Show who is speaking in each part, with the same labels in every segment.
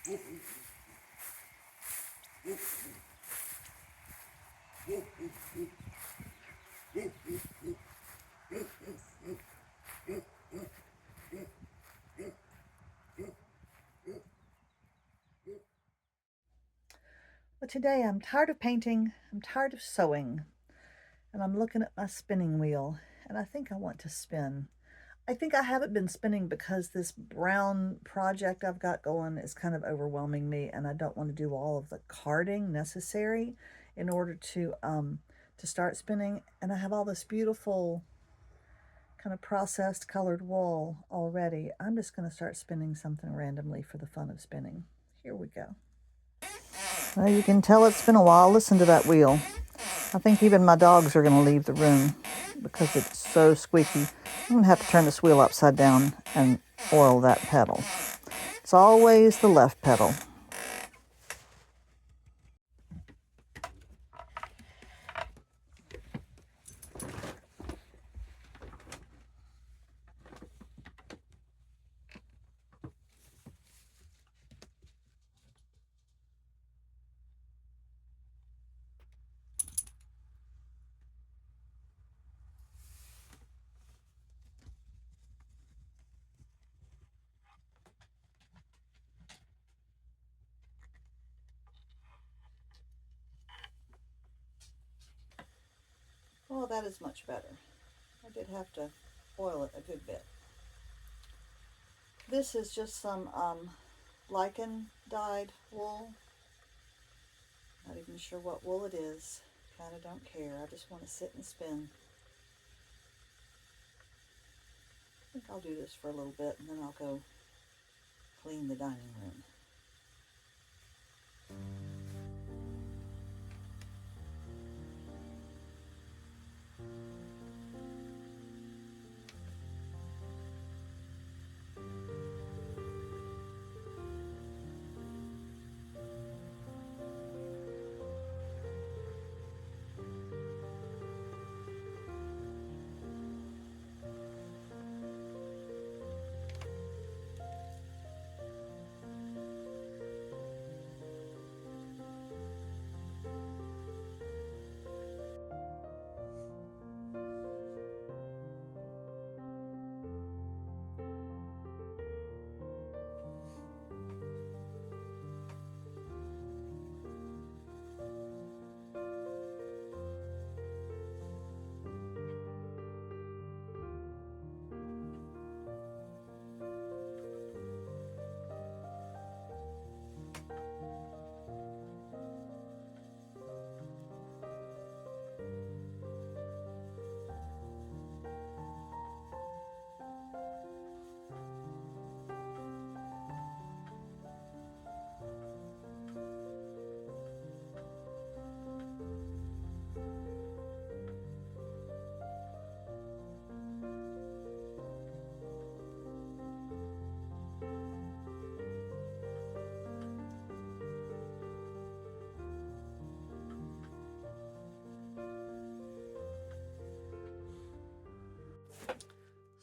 Speaker 1: But today I'm tired of painting, I'm tired of sewing, and I'm looking at my spinning wheel, and I think I want to spin. I think I haven't been spinning because this brown project I've got going is kind of overwhelming me, and I don't want to do all of the carding necessary in order to start spinning. And I have all this beautiful kind of processed colored wool already. I'm just going to start spinning something randomly for the fun of spinning. Here we go. Well, you can tell it's been a while. Listen to that wheel. I think even my dogs are going to leave the room because it's so squeaky. I'm going to have to turn this wheel upside down and oil that pedal. It's always the left pedal. Well, that is much better. I did have to oil it a good bit. This is just some lichen dyed wool. Not even sure what wool it is. Kind of don't care. I just want to sit and spin. I think I'll do this for a little bit and then I'll go clean the dining room.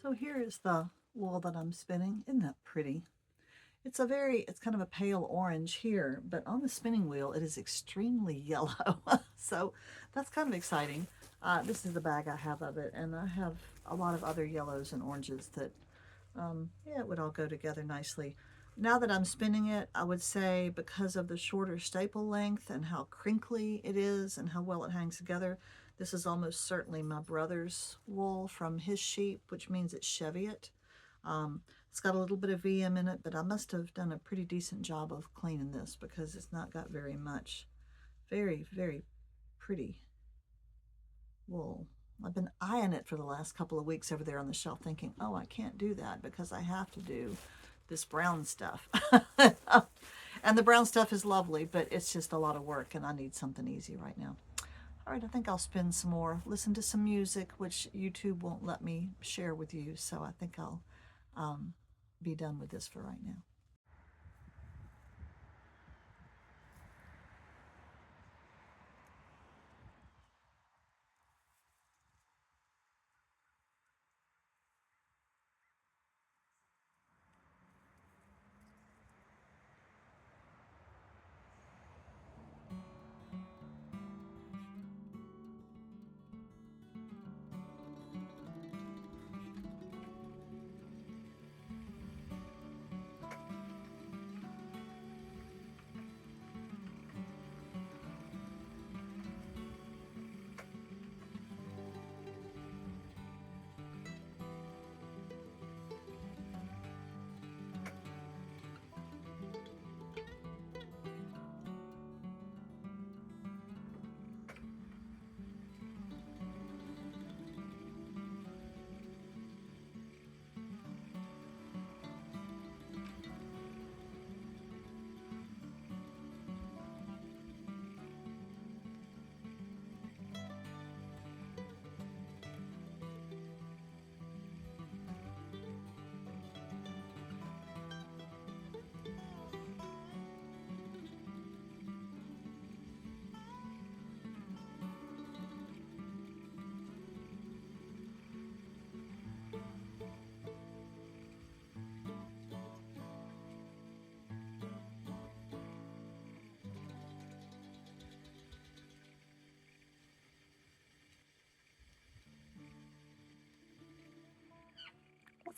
Speaker 1: So here is the wool that I'm spinning. Isn't that pretty? It's kind of a pale orange here, but on the spinning wheel it is extremely yellow. So that's kind of exciting. This is the bag I have of it, and I have a lot of other yellows and oranges that, yeah, it would all go together nicely. Now that I'm spinning it, I would say because of the shorter staple length and how crinkly it is and how well it hangs together, this is almost certainly my brother's wool from his sheep, which means it's Cheviot. It's got a little bit of VM in it, but I must have done a pretty decent job of cleaning this because it's not got very much. Very, very pretty wool. I've been eyeing it for the last couple of weeks over there on the shelf thinking, oh, I can't do that because I have to do this brown stuff. And the brown stuff is lovely, but it's just a lot of work and I need something easy right now. All right, I think I'll spin some more, listen to some music, which YouTube won't let me share with you, so I think I'll be done with this for right now.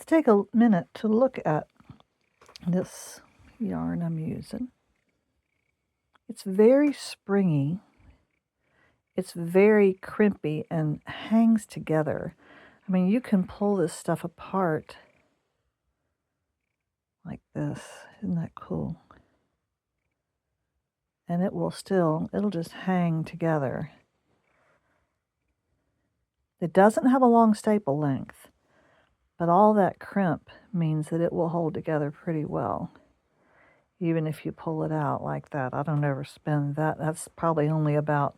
Speaker 1: take a minute to look at this yarn I'm using. It's very springy. It's very crimpy and hangs together. I mean, you can pull this stuff apart like this. Isn't that cool? And it'll just hang together. It doesn't have a long staple length, but all that crimp means that it will hold together pretty well, even if you pull it out like that. I don't ever spin that. That's probably only about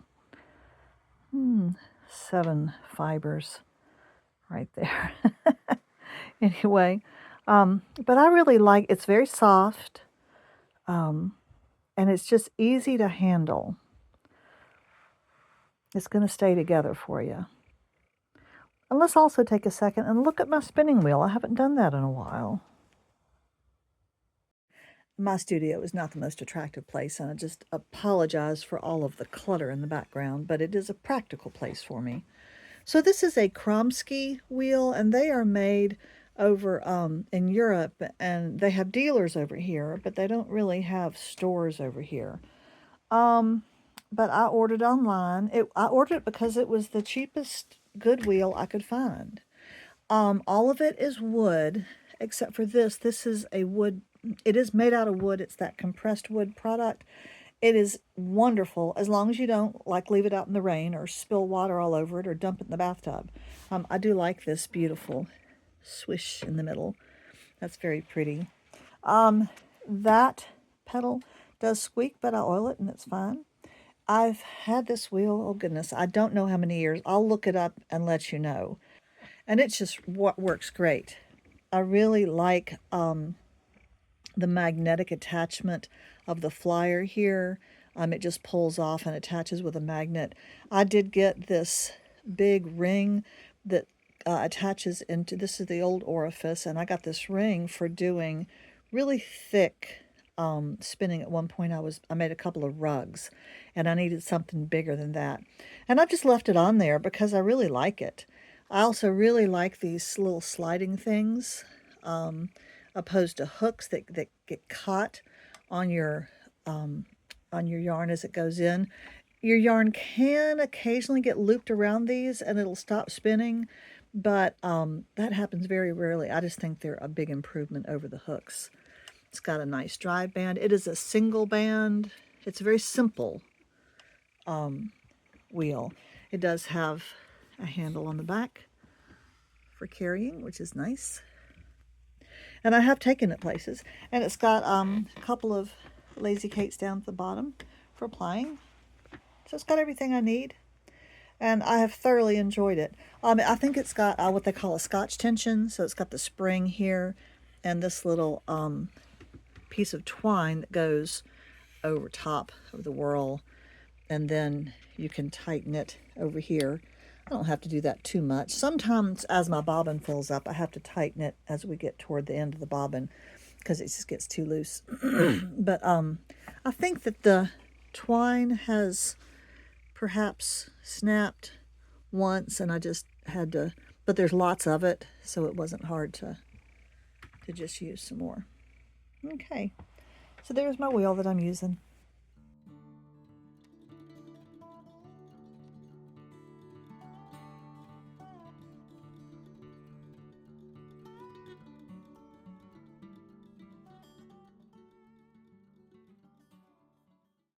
Speaker 1: 7 fibers right there. Anyway, but I really like, it's very soft, and it's just easy to handle. It's going to stay together for you. And let's also take a second and look at my spinning wheel. I haven't done that in a while. My studio is not the most attractive place, and I just apologize for all of the clutter in the background, but it is a practical place for me. So this is a Kromski wheel, and they are made over in Europe, and they have dealers over here, but they don't really have stores over here. But I ordered online. I ordered it because it was the cheapest good wheel I could find. All of it is wood, except for this. This is a wood. It is made out of wood. It's that compressed wood product. It is wonderful as long as you don't leave it out in the rain or spill water all over it or dump it in the bathtub. I do like this beautiful swish in the middle. That's very pretty. That pedal does squeak, but I oil it and it's fine. I've had this wheel, oh goodness, I don't know how many years. I'll look it up and let you know. And it's just what works great. I really like the magnetic attachment of the flyer here. It just pulls off and attaches with a magnet. I did get this big ring that attaches into, this is the old orifice, and I got this ring for doing really thick spinning. At one point I made a couple of rugs, and I needed something bigger than that. And I've just left it on there because I really like it. I also really like these little sliding things, opposed to hooks that get caught on your yarn as it goes in. Your yarn can occasionally get looped around these and it'll stop spinning, but that happens very rarely. I just think they're a big improvement over the hooks. It's got a nice drive band. It is a single band. It's a very simple wheel. It does have a handle on the back for carrying, which is nice. And I have taken it places. And it's got a couple of lazy Kates down at the bottom for applying. So it's got everything I need. And I have thoroughly enjoyed it. I think it's got what they call a scotch tension. So it's got the spring here and this little piece of twine that goes over top of the whirl. And then you can tighten it over here. I don't have to do that too much. Sometimes as my bobbin fills up, I have to tighten it as we get toward the end of the bobbin because it just gets too loose. But I think that the twine has perhaps snapped once, and I just had to, but there's lots of it, so it wasn't hard to just use some more. Okay, so there's my wheel that I'm using.